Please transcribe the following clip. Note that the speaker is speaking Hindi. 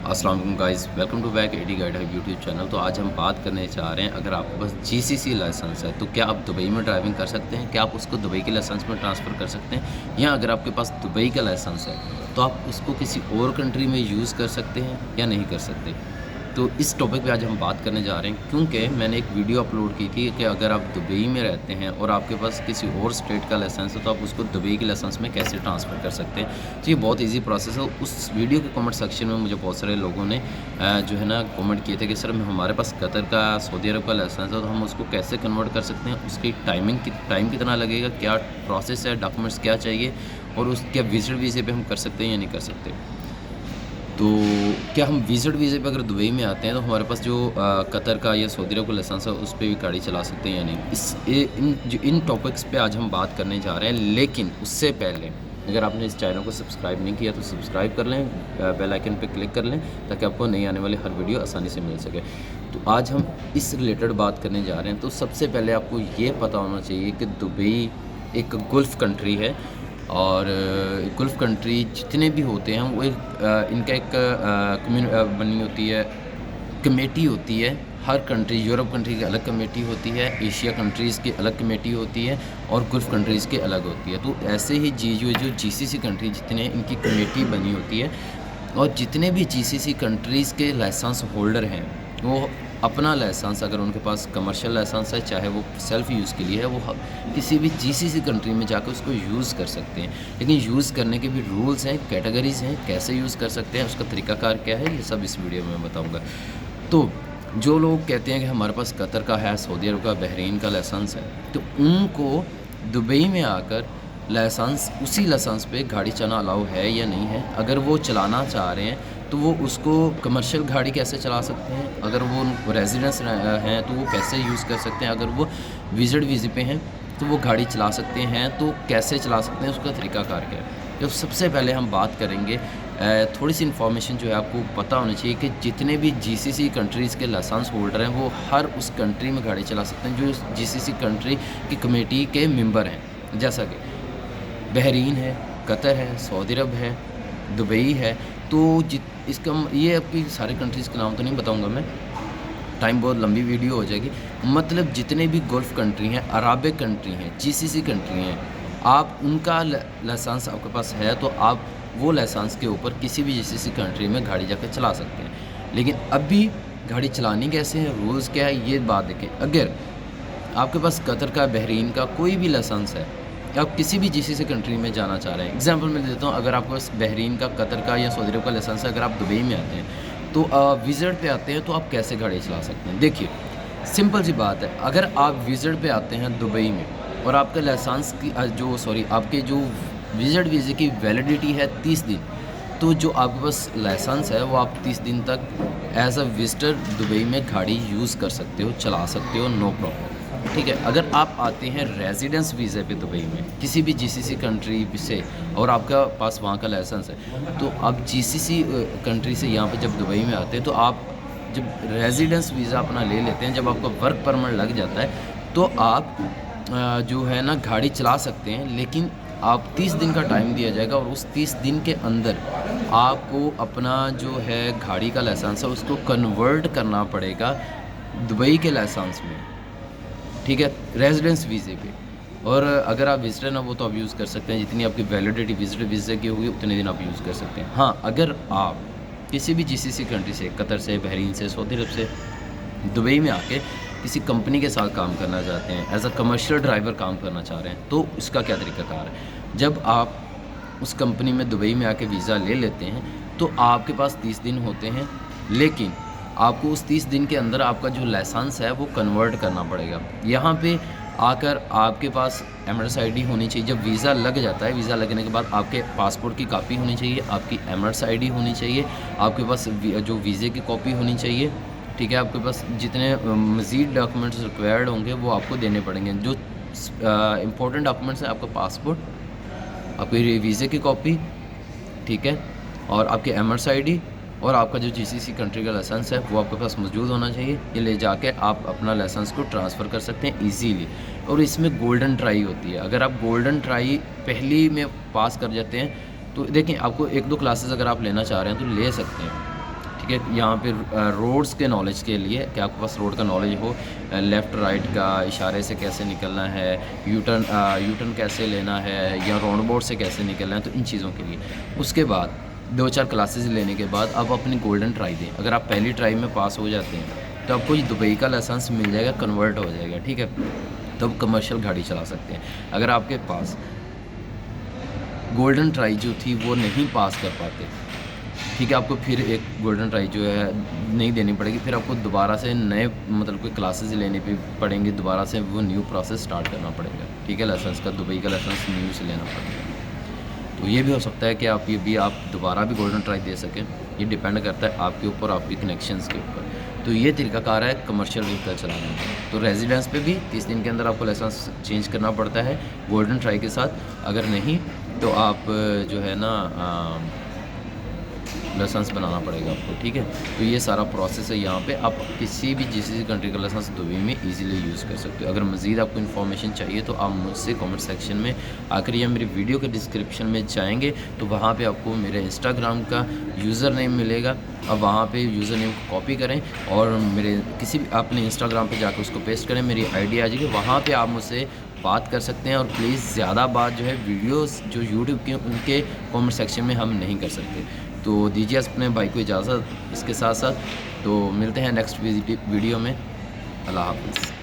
अस्सलाम वालेकुम guys, welcome to back AD guide है यूट्यूब चैनल। तो आज हम बात करने जा रहे हैं, अगर आपके पास जीसीसी लाइसेंस है तो क्या आप दुबई में ड्राइविंग कर सकते हैं? क्या आप उसको दुबई के लाइसेंस में ट्रांसफ़र कर सकते हैं? या अगर आपके पास दुबई का लाइसेंस है तो आप उसको किसी और कंट्री में यूज़ कर सकते हैं या नहीं कर सकते? तो इस टॉपिक पे आज हम बात करने जा रहे हैं, क्योंकि मैंने एक वीडियो अपलोड की थी कि अगर आप दुबई में रहते हैं और आपके पास किसी और स्टेट का लाइसेंस है तो आप उसको दुबई के लाइसेंस में कैसे ट्रांसफ़र कर सकते हैं। तो ये बहुत ईजी प्रोसेस है। उस वीडियो के कमेंट सेक्शन में मुझे बहुत सारे लोगों ने जो है ना कमेंट किए थे कि सर हमारे पास कतर का, सऊदी अरब का लाइसेंस है तो हम उसको कैसे कन्वर्ट कर सकते हैं, उसकी टाइम कितना लगेगा, क्या प्रोसेस है, डॉक्यूमेंट्स क्या चाहिए और उस क्या विजिट वीज़े पे हम कर सकते हैं या नहीं कर सकते। तो क्या हम विज़िट वीज़े पे अगर दुबई में आते हैं तो हमारे पास जो कतर का या सऊदी अरब का लाइसेंस है उस पे भी गाड़ी चला सकते हैं या नहीं। इन टॉपिक्स पे आज हम बात करने जा रहे हैं, लेकिन उससे पहले अगर आपने इस चैनल को सब्सक्राइब नहीं किया तो सब्सक्राइब कर लें, बेल आइकन पे क्लिक कर लें ताकि आपको नई आने वाली हर वीडियो आसानी से मिल सके। तो आज हम इस रिलेटेड बात करने जा रहे हैं। तो सबसे पहले आपको ये पता होना चाहिए कि दुबई एक गल्फ़ कंट्री है और गल्फ़ कंट्री जितने भी होते हैं वो इनका एक बनी होती है, कमेटी होती है। हर कंट्री, यूरोप कंट्री की अलग कमेटी होती है, एशिया कंट्रीज़ की अलग कमेटी होती है और गल्फ़ कंट्रीज़ की अलग होती है। तो ऐसे ही जो जीसीसी कंट्री जितने इनकी कमेटी बनी होती है और जितने भी जीसीसी कंट्रीज़ के लाइसेंस होल्डर हैं वो अपना लाइसेंस, अगर उनके पास कमर्शियल लाइसेंस है चाहे वो सेल्फ़ यूज़ के लिए है, वो किसी भी जीसीसी कंट्री में जाकर उसको यूज़ कर सकते हैं। लेकिन यूज़ करने के भी रूल्स हैं, कैटेगरीज़ हैं, कैसे यूज़ कर सकते हैं, उसका तरीक़ाकार क्या है, ये सब इस वीडियो में मैं बताऊँगा। तो जो लोग कहते हैं कि हमारे पास कतर का है, सऊदी अरब का, बहरीन का लाइसेंस है, तो उनको दुबई में आकर लाइसेंस, उसी लाइसेंस पे गाड़ी चलाना अलाउ है या नहीं है। अगर वो चलाना चाह रहे हैं तो वो उसको कमर्शियल गाड़ी कैसे चला सकते हैं, अगर वो रेजिडेंस हैं तो वो कैसे यूज़ कर सकते हैं, अगर वो विज़िट वीज़े पे हैं तो वो गाड़ी चला सकते हैं, तो कैसे चला सकते हैं, उसका तरीक़ाकार क्या है। तो सबसे पहले हम बात करेंगे, थोड़ी सी इन्फॉर्मेशन जो है आपको पता होनी चाहिए कि जितने भी जीसीसी कंट्रीज़ के लाइसेंस होल्डर हैं वो हर उस कंट्री में गाड़ी चला सकते हैं जो जीसीसी कंट्री की कमेटी के मेंबर हैं। जैसा कि बहरीन है, कतर है, सऊदी अरब है, दुबई है। तो ये आपकी सारे कंट्रीज़ के नाम तो नहीं बताऊँगा मैं, टाइम बहुत लंबी वीडियो हो जाएगी। मतलब जितने भी गल्फ़ कंट्री हैं, अराबिक कंट्री हैं, जीसीसी कंट्री हैं, आप उनका लाइसेंस आपके पास है तो आप वो लाइसेंस के ऊपर किसी भी जीसीसी कंट्री में गाड़ी जाकर चला सकते हैं। लेकिन अभी गाड़ी चलानी कैसे है, रूल्स क्या है, ये बात देखें। अगर आपके पास कतर का, बहरीन का कोई भी लाइसेंस है, आप किसी भी जीसीसी कंट्री में जाना चाह रहे हैं, एग्जांपल मैं देता हूँ, अगर आपके पास बहरीन का, कतर का या सऊदी अरब का लाइसेंस है, अगर आप दुबई में आते हैं तो विज़िट पे आते हैं तो आप कैसे गाड़ी चला सकते हैं। देखिए सिंपल सी बात है, अगर आप विज़िट पे आते हैं दुबई में और आपके लाइसेंस की आपके जो विज़िट वीज़े की वैलिडिटी है 30 दिन, तो जो आपके पास लाइसेंस है वो आप 30 दिन तक एज़ अ विज़िटर दुबई में गाड़ी यूज़ कर सकते हो, चला सकते हो, नो प्रॉब्लम। ठीक है। अगर आप आते हैं रेजिडेंस वीज़े पे दुबई में किसी भी जीसीसी कंट्री से और आपका पास वहाँ का लाइसेंस है, तो आप जीसीसी कंट्री से यहाँ पे जब दुबई में आते हैं तो आप जब रेजिडेंस वीज़ा अपना ले लेते हैं, जब आपका वर्क परमिट लग जाता है तो आप जो है ना गाड़ी चला सकते हैं। लेकिन आप 30 दिन का टाइम दिया जाएगा और उस 30 दिन के अंदर आपको अपना जो है गाड़ी का लाइसेंस है उसको कन्वर्ट करना पड़ेगा दुबई के लाइसेंस में। ठीक है, रेजिडेंस वीज़े पे। और अगर आप विज़िटर ना हो तो आप यूज़ कर सकते हैं, जितनी आपकी वैलिडिटी विज़िटर वीज़े की होगी उतने दिन आप यूज़ कर सकते हैं। हाँ, अगर आप किसी भी जीसीसी कंट्री से, कतर से, बहरीन से, सऊदी अरब से दुबई में आके किसी कंपनी के साथ काम करना चाहते हैं, एज़ अ कमर्शियल ड्राइवर काम करना चाह रहे हैं, तो इसका क्या तरीक़ाकार है। जब आप उस कंपनी में दुबई में आके वीज़ा ले लेते हैं तो आपके पास 30 दिन होते हैं, लेकिन आपको उस 30 दिन के अंदर आपका जो लाइसेंस है वो कन्वर्ट करना पड़ेगा। यहाँ पे आकर आपके पास एमरेट्स आईडी होनी चाहिए। जब वीज़ा लग जाता है, वीज़ा लगने के बाद आपके पासपोर्ट की कॉपी होनी चाहिए, आपकी एमरेट्स आईडी होनी चाहिए, आपके पास जो वीज़े की कॉपी होनी चाहिए। ठीक है, आपके पास जितने मज़ीद डॉक्यूमेंट्स रिक्वायर्ड होंगे वो आपको देने पड़ेंगे। जो इम्पोर्टेंट डॉक्यूमेंट्स हैं, आपका पासपोर्ट, आपकी वीज़े की कॉपी, ठीक है, और आपकी एमरेट्स आईडी और आपका जो जीसीसी कंट्री का लाइसेंस है वो आपके पास मौजूद होना चाहिए। ये ले जाके आप अपना लाइसेंस को ट्रांसफ़र कर सकते हैं ईज़िली। और इसमें गोल्डन ट्राई होती है। अगर आप गोल्डन ट्राई पहली में पास कर जाते हैं तो देखें, आपको 1-2 क्लासेस अगर आप लेना चाह रहे हैं तो ले सकते हैं। ठीक है। यहाँ पे रोड्स के नॉलेज के लिए कि आपके पास रोड का नॉलेज हो, लेफ़्ट राइट का इशारे से कैसे निकलना है, यू टर्न कैसे लेना है, या राउंड अबाउट से कैसे निकलना है, तो इन चीज़ों के लिए। उसके बाद 2-4 क्लासेस लेने के बाद आप अपनी गोल्डन ट्राई दें। अगर आप पहली ट्राई में पास हो जाते हैं तो आपको ये दुबई का लाइसेंस मिल जाएगा, कन्वर्ट हो जाएगा, ठीक है। तो आप कमर्शियल गाड़ी चला सकते हैं। अगर आपके पास गोल्डन ट्राई जो थी वो नहीं पास कर पाते, ठीक है, आपको फिर एक गोल्डन ट्राई जो है नहीं देनी पड़ेगी, फिर आपको दोबारा से नए मतलब कोई क्लासेस लेने पे पड़ेंगे, दोबारा से वो न्यू प्रोसेस स्टार्ट करना पड़ेगा, ठीक है। लाइसेंस का दुबई का लाइसेंस न्यू से लेना पड़ेगा। तो ये भी हो सकता है कि आप दोबारा भी गोल्डन ट्राई दे सकें। ये डिपेंड करता है आपके ऊपर, आपके कनेक्शंस के ऊपर। तो ये तरीकाकार है कमर्शियल व्हीकल चलाने का। तो रेजिडेंस पे भी 30 दिन के अंदर आपको लाइसेंस चेंज करना पड़ता है गोल्डन ट्राई के साथ। अगर नहीं तो आप जो है ना लाइसेंस बनाना पड़ेगा आपको, ठीक है। तो ये सारा प्रोसेस है। यहाँ पे आप किसी भी जीसीसी कंट्री का लाइसेंस दुबई में इजीली यूज़ कर सकते हो। अगर मज़ीद आपको इन्फॉर्मेशन चाहिए तो आप मुझसे कमेंट सेक्शन में आकर या मेरी वीडियो के डिस्क्रिप्शन में जाएंगे तो वहाँ पे आपको मेरे इंस्टाग्राम का यूज़र नेम मिलेगा। अब वहाँ पे यूज़र नेम को कॉपी करें और मेरे किसी भी अपने इंस्टाग्राम पे जाकर उसको पेस्ट करें, मेरी आईडी आ जाएगी, वहाँ पे आप मुझसे बात कर सकते हैं। और प्लीज़ ज़्यादा बात जो है वीडियोस जो यूट्यूब के उनके कमेंट सेक्शन में हम नहीं कर सकते। तो दीजिए अपने भाई को इजाज़त इसके साथ साथ। तो मिलते हैं नेक्स्ट वीडियो में। अल्लाह हाफ़िज़।